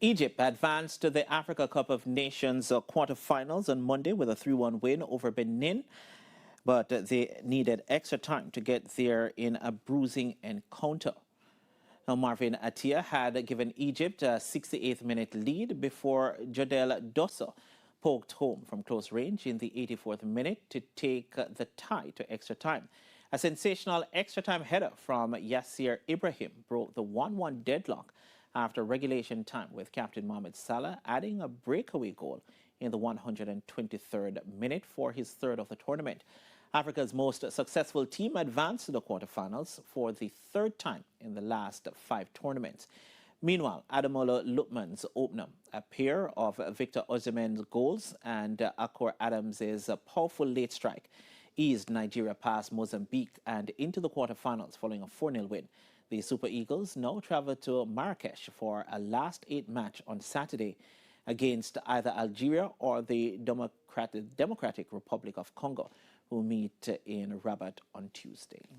Egypt advanced to the Africa Cup of Nations quarterfinals on Monday with a 3-1 win over Benin, but they needed extra time to get there in a bruising encounter. Now, Marvin Atia had given Egypt a 68th minute lead before Jodel Dosso poked home from close range in the 84th minute to take the tie to extra time. A sensational extra time header from Yasser Ibrahim broke the 1-1 deadlock after regulation time, with Captain Mohamed Salah adding a breakaway goal in the 123rd minute for his third of the tournament. Africa's most successful team advanced to the quarterfinals for the third time in the last 5 tournaments. Meanwhile, Ademola Lookman's opener, a pair of Victor Osimhen's goals and Akor Adams' powerful late strike, eased Nigeria past Mozambique and into the quarterfinals following a 4-0 win. The Super Eagles now travel to Marrakesh for a last 8 match on Saturday against either Algeria or the Democratic Republic of Congo, who meet in Rabat on Tuesday.